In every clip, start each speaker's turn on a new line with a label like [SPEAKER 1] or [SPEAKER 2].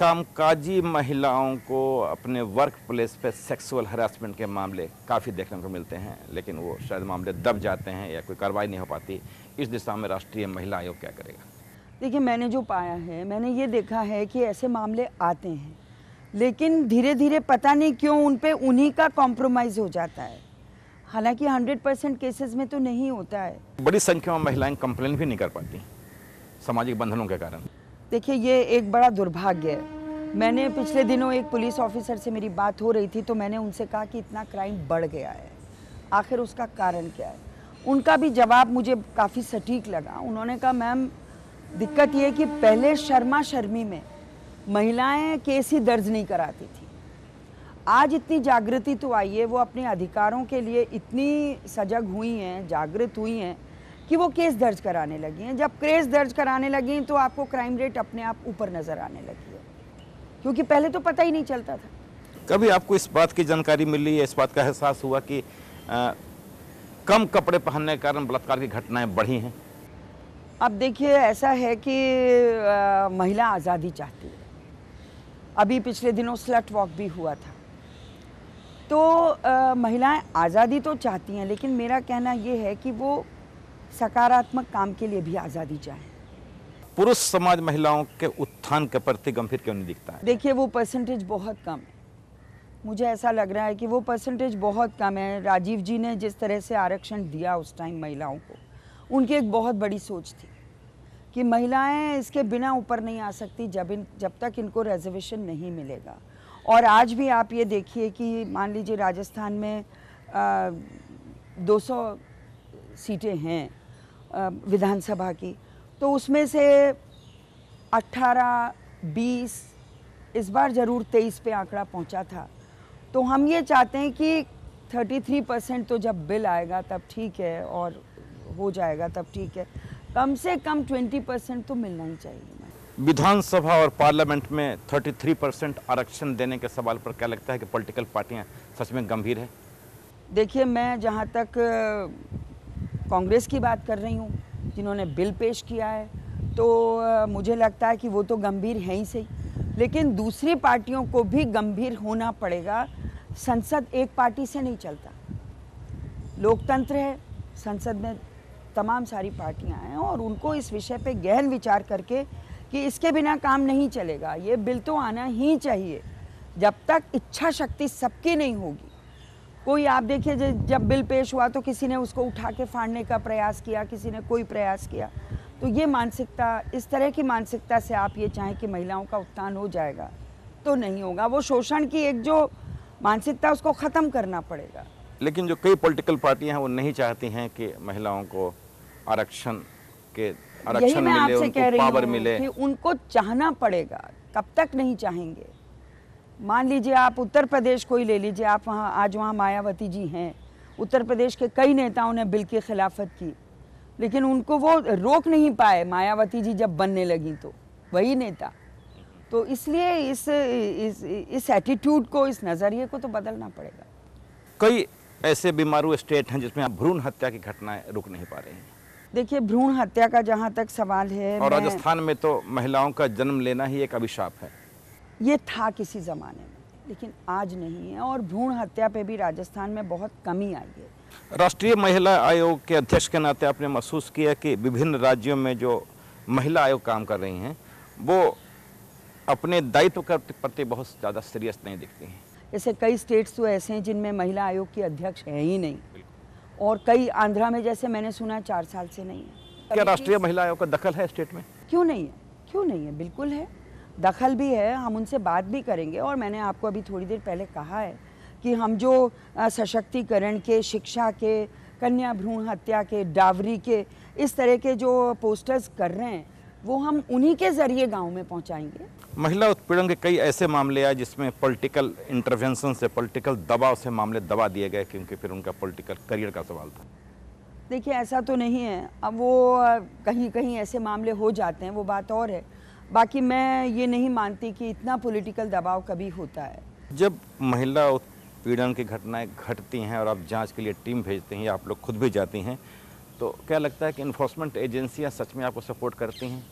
[SPEAKER 1] कामकाजी महिलाओं को अपने वर्क प्लेस पे सेक्सुअल हरासमेंट के मामले काफ़ी देखने को मिलते हैं, लेकिन वो शायद मामले दब जाते हैं या कोई कार्रवाई नहीं हो पाती। इस दिशा में राष्ट्रीय महिला आयोग क्या करेगा?
[SPEAKER 2] देखिए, मैंने जो पाया है, मैंने ये देखा है कि ऐसे मामले आते हैं, लेकिन धीरे धीरे पता नहीं क्यों उन पे उन्हीं का कॉम्प्रोमाइज़ हो जाता है। हालांकि 100% केसेस में तो नहीं होता है।
[SPEAKER 1] बड़ी संख्या में महिलाएं कंप्लेन भी नहीं कर पाती सामाजिक बंधनों के कारण।
[SPEAKER 2] देखिए, ये एक बड़ा दुर्भाग्य है। मैंने पिछले दिनों एक पुलिस ऑफिसर से मेरी बात हो रही थी, तो मैंने उनसे कहा कि इतना क्राइम बढ़ गया है, आखिर उसका कारण क्या है? उनका भी जवाब मुझे काफ़ी सटीक लगा। उन्होंने कहा, मैम, दिक्कत ये कि पहले शर्मा शर्मी में महिलाएं केस ही दर्ज नहीं कराती थी। आज इतनी जागृति तो आई है, वो अपने अधिकारों के लिए इतनी सजग हुई हैं, जागृत हुई हैं कि वो केस दर्ज कराने लगी हैं। जब केस दर्ज कराने लगी तो आपको क्राइम रेट अपने आप ऊपर नज़र आने लगी है, क्योंकि पहले तो पता ही नहीं चलता था।
[SPEAKER 1] कभी आपको इस बात की जानकारी मिली या इस बात का एहसास हुआ कि कम कपड़े पहनने के कारण बलात्कार की घटनाएं बढ़ी हैं?
[SPEAKER 2] अब देखिए, ऐसा है कि महिला आज़ादी चाहती है। अभी पिछले दिनों स्लट वॉक भी हुआ था, तो महिलाएं आज़ादी तो चाहती हैं, लेकिन मेरा कहना ये है कि वो सकारात्मक काम के लिए भी आज़ादी चाहें।
[SPEAKER 1] पुरुष समाज महिलाओं के उत्थान के प्रति गंभीर क्यों नहीं दिखता है?
[SPEAKER 2] देखिए, वो परसेंटेज बहुत कम है। मुझे ऐसा लग रहा है कि वो परसेंटेज बहुत कम है। राजीव जी ने जिस तरह से आरक्षण दिया उस टाइम महिलाओं को, उनकी एक बहुत बड़ी सोच थी कि महिलाएं इसके बिना ऊपर नहीं आ सकती जब तक इनको रिजर्वेशन नहीं मिलेगा। और आज भी आप ये देखिए कि मान लीजिए राजस्थान में 200 सीटें हैं विधानसभा की, तो उसमें से 18, 20, इस बार ज़रूर 23 पे आंकड़ा पहुंचा था। तो हम ये चाहते हैं कि 33% तो जब बिल आएगा तब ठीक है, और हो जाएगा तब ठीक है, कम से कम 20% तो मिलना ही चाहिए।
[SPEAKER 1] विधानसभा और पार्लियामेंट में 33% आरक्षण देने के सवाल पर क्या लगता है कि पॉलिटिकल पार्टियां सच में गंभीर है?
[SPEAKER 2] देखिए, मैं जहां तक कांग्रेस की बात कर रही हूं, जिन्होंने बिल पेश किया है, तो मुझे लगता है कि वो तो गंभीर है ही सही, लेकिन दूसरी पार्टियों को भी गंभीर होना पड़ेगा। संसद एक पार्टी से नहीं चलता, लोकतंत्र है, संसद में तमाम सारी पार्टियां हैं, और उनको इस विषय पे गहन विचार करके कि इसके बिना काम नहीं चलेगा, ये बिल तो आना ही चाहिए। जब तक इच्छा शक्ति सबकी नहीं होगी, कोई आप देखिए, जब बिल पेश हुआ तो किसी ने उसको उठा के फाड़ने का प्रयास किया, किसी ने कोई प्रयास किया। तो ये मानसिकता, इस तरह की मानसिकता से आप ये चाहें कि महिलाओं का उत्थान हो जाएगा, तो नहीं होगा। वो शोषण की एक जो मानसिकता, उसको ख़त्म करना पड़ेगा।
[SPEAKER 1] लेकिन जो कई पॉलिटिकल पार्टियां हैं वो नहीं चाहती हैं कि महिलाओं को आरक्षण मिले, उनको पावर मिले।
[SPEAKER 2] कि उनको चाहना पड़ेगा, कब तक नहीं चाहेंगे? मान लीजिए आप उत्तर प्रदेश को ही ले लीजिए, आप वहाँ मायावती जी हैं, उत्तर प्रदेश के कई नेताओं ने बिल की खिलाफत की, लेकिन उनको वो रोक नहीं पाए। मायावती जी जब बनने लगी तो वही नेता। तो इसलिए इस एटीट्यूड को, इस नज़रिए को तो बदलना पड़ेगा।
[SPEAKER 1] कई ऐसे बीमारू स्टेट हैं जिसमें भ्रूण हत्या की घटनाएं रुक नहीं पा रही हैं।
[SPEAKER 2] देखिए, भ्रूण हत्या का जहाँ तक सवाल है,
[SPEAKER 1] और राजस्थान में तो महिलाओं का जन्म लेना ही एक अभिशाप है।
[SPEAKER 2] ये था किसी ज़माने में, लेकिन आज नहीं है, और भ्रूण हत्या पे भी राजस्थान में बहुत कमी आई है।
[SPEAKER 1] राष्ट्रीय महिला आयोग के अध्यक्ष के नाते आपने महसूस किया कि विभिन्न राज्यों में जो महिला आयोग काम कर रही हैं वो अपने दायित्व के प्रति बहुत ज़्यादा सीरियस नहीं दिखती हैं?
[SPEAKER 2] जैसे कई स्टेट्स तो ऐसे हैं जिनमें महिला आयोग की अध्यक्ष है ही नहीं, और कई आंध्रा में, जैसे मैंने सुना, 4 साल से नहीं है।
[SPEAKER 1] क्या राष्ट्रीय महिला आयोग का दखल है स्टेट में?
[SPEAKER 2] क्यों नहीं है? क्यों नहीं है? बिल्कुल है, दखल भी है। हम उनसे बात भी करेंगे, और मैंने आपको अभी थोड़ी देर पहले कहा है कि हम जो सशक्तिकरण के, शिक्षा के, कन्या भ्रूण हत्या के, डावरी के, इस तरह के जो पोस्टर्स कर रहे हैं, वो हम उन्हीं के ज़रिए गाँव में पहुँचाएंगे।
[SPEAKER 1] महिला उत्पीड़न के कई ऐसे मामले आए जिसमें पॉलिटिकल इंटरवेंशन से, पॉलिटिकल दबाव से मामले दबा दिए गए, क्योंकि फिर उनका पॉलिटिकल करियर का सवाल था।
[SPEAKER 2] देखिए, ऐसा तो नहीं है। अब वो कहीं कहीं ऐसे मामले हो जाते हैं, वो बात और है। बाकी मैं ये नहीं मानती कि इतना पॉलिटिकल दबाव कभी होता है।
[SPEAKER 1] जब महिला उत्पीड़न की घटनाएं घटती हैं और आप जांच के लिए टीम भेजते हैं या आप लोग खुद भी जाती हैं, तो क्या लगता है कि इन्फोर्समेंट एजेंसियां सच में आपको सपोर्ट करती हैं?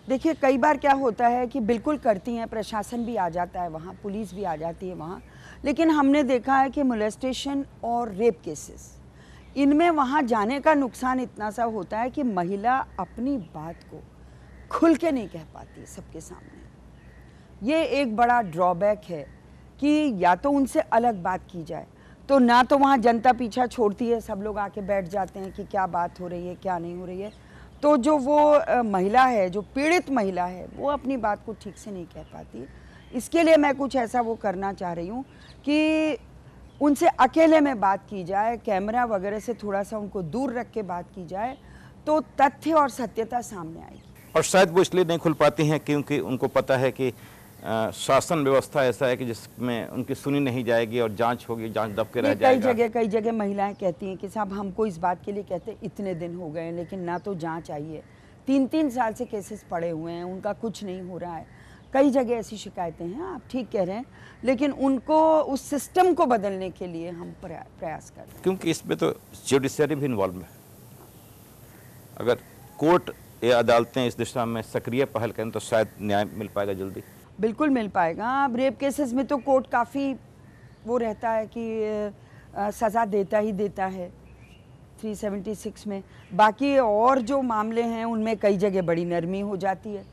[SPEAKER 2] देखिए कई बार क्या होता है कि बिल्कुल करती हैं, प्रशासन भी आ जाता है वहाँ, पुलिस भी आ जाती है वहाँ, लेकिन हमने देखा है कि मोलेस्टेशन और रेप केसेस, इनमें वहाँ जाने का नुकसान इतना सा होता है कि महिला अपनी बात को खुल के नहीं कह पाती सबके सामने। ये एक बड़ा ड्रॉबैक है कि या तो उनसे अलग बात की जाए, तो ना तो वहाँ जनता पीछा छोड़ती है, सब लोग आके बैठ जाते हैं कि क्या बात हो रही है क्या नहीं हो रही है, तो जो वो महिला है, जो पीड़ित महिला है, वो अपनी बात को ठीक से नहीं कह पाती। इसके लिए मैं कुछ ऐसा वो करना चाह रही हूँ कि उनसे अकेले में बात की जाए, कैमरा वगैरह से थोड़ा सा उनको दूर रख के बात की जाए, तो तथ्य और सत्यता सामने आएगी।
[SPEAKER 1] और शायद वो इसलिए नहीं खुल पाती हैं क्योंकि उनको पता है कि शासन व्यवस्था ऐसा है कि जिसमें उनकी सुनी नहीं जाएगी और जांच होगी, जांच दब के रह जाएगा।
[SPEAKER 2] कई जगह महिलाएं कहती हैं कि साहब हमको इस बात के लिए कहते इतने दिन हो गए, लेकिन ना तो जांच आई है, 3-3 साल से केसेस पड़े हुए हैं, उनका कुछ नहीं हो रहा है। कई जगह ऐसी शिकायतें हैं, आप ठीक कह रहे हैं, लेकिन उनको उस सिस्टम को बदलने के लिए हम प्रयास कर रहे हैं।
[SPEAKER 1] क्योंकि इसमें तो जुडिशरी भी इन्वॉल्व है। अगर कोर्ट या अदालतें इस दिशा में सक्रिय पहल करें तो शायद न्याय मिल पाएगा जल्दी।
[SPEAKER 2] बिल्कुल मिल पाएगा। अब रेप केसेस में तो कोर्ट काफ़ी वो रहता है कि सज़ा देता ही देता है 376 में। बाकी और जो मामले हैं उनमें कई जगह बड़ी नरमी हो जाती है,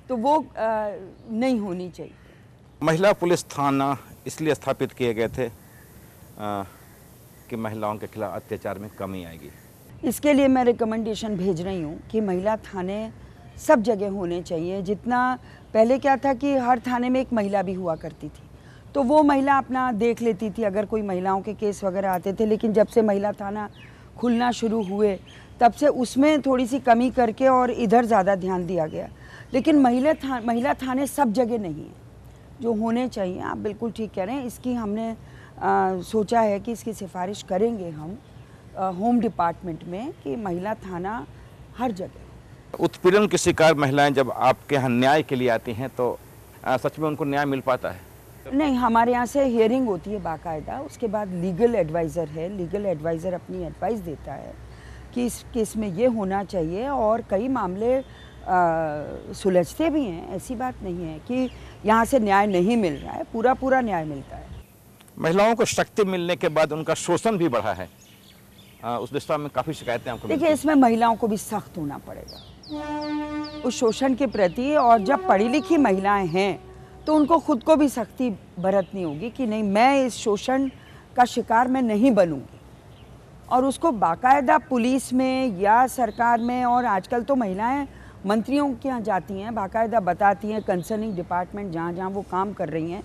[SPEAKER 2] तो वो नहीं होनी चाहिए।
[SPEAKER 1] महिला पुलिस थाना इसलिए स्थापित किए गए थे कि महिलाओं के खिलाफ अत्याचार में कमी आएगी।
[SPEAKER 2] इसके लिए मैं रिकमेंडेशन भेज रही हूँ कि महिला थाने सब जगह होने चाहिए। जितना पहले क्या था कि हर थाने में एक महिला भी हुआ करती थी, तो वो महिला अपना देख लेती थी अगर कोई महिलाओं के केस वगैरह आते थे, लेकिन जब से महिला थाना खुलना शुरू हुए तब से उसमें थोड़ी सी कमी करके और इधर ज़्यादा ध्यान दिया गया। लेकिन महिला थाने सब जगह नहीं है, जो होने चाहिए। आप बिल्कुल ठीक कह रहे हैं। इसकी हमने सोचा है कि इसकी सिफारिश करेंगे हम होम डिपार्टमेंट में कि महिला थाना हर जगह।
[SPEAKER 1] उत्पीड़न की शिकार महिलाएं जब आपके यहाँ न्याय के लिए आती हैं तो सच में उनको न्याय मिल पाता है?
[SPEAKER 2] नहीं, हमारे यहाँ से हियरिंग होती है बाकायदा, उसके बाद लीगल एडवाइज़र है, लीगल एडवाइज़र अपनी एडवाइस देता है कि इस केस में ये होना चाहिए, और कई मामले सुलझते भी हैं। ऐसी बात नहीं है कि यहाँ से न्याय नहीं मिल रहा है, पूरा न्याय मिलता है।
[SPEAKER 1] महिलाओं को शक्ति मिलने के बाद उनका शोषण भी बढ़ा है, उस दिशा में काफ़ी शिकायतें आपको
[SPEAKER 2] देखिए, इसमें महिलाओं को भी सख्त होना पड़ेगा उस शोषण के प्रति, और जब पढ़ी लिखी महिलाएं हैं तो उनको खुद को भी सख्ती बरतनी होगी कि नहीं, मैं इस शोषण का शिकार मैं नहीं बनूंगी, और उसको बाकायदा पुलिस में या सरकार में, और आजकल तो महिलाएं मंत्रियों के यहाँ जाती हैं, बाकायदा बताती हैं, कंसर्निंग डिपार्टमेंट जहाँ जहाँ वो काम कर रही हैं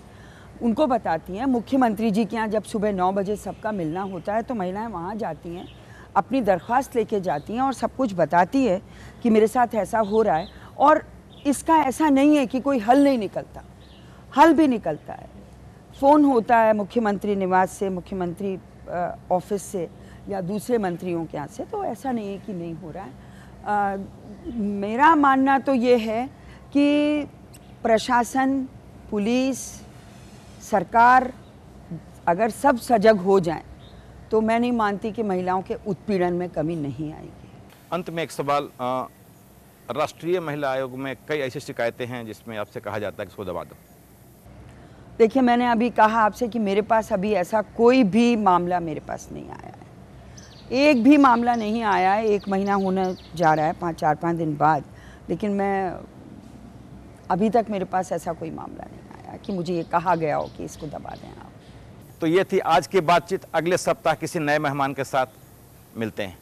[SPEAKER 2] उनको बताती हैं। मुख्यमंत्री जी के यहाँ जब सुबह 9 बजे सबका मिलना होता है तो महिलाएं वहाँ जाती हैं, अपनी दरख्वास्त लेके जाती हैं और सब कुछ बताती है कि मेरे साथ ऐसा हो रहा है। और इसका ऐसा नहीं है कि कोई हल नहीं निकलता, हल भी निकलता है। फ़ोन होता है मुख्यमंत्री निवास से, मुख्यमंत्री ऑफिस से या दूसरे मंत्रियों के यहाँ से, तो ऐसा नहीं है कि नहीं हो रहा है। मेरा मानना तो ये है कि प्रशासन, पुलिस, सरकार अगर सब सजग हो जाएं तो मैं नहीं मानती कि महिलाओं के उत्पीड़न में कमी नहीं आएगी।
[SPEAKER 1] अंत में एक सवाल, राष्ट्रीय महिला आयोग में कई ऐसी शिकायतें हैं जिसमें आपसे कहा जाता है कि इसको दबा दो।
[SPEAKER 2] देखिए, मैंने अभी कहा आपसे कि मेरे पास अभी ऐसा कोई भी मामला मेरे पास नहीं आया है, एक भी मामला नहीं आया है। 1 महीना होने जा रहा है, 4-5 दिन बाद, लेकिन मैं अभी तक मेरे पास ऐसा कोई मामला नहीं आया कि मुझे ये कहा गया हो कि इसको दबा दें आप।
[SPEAKER 1] तो ये थी आज की बातचीत। अगले सप्ताह किसी नए मेहमान के साथ मिलते हैं।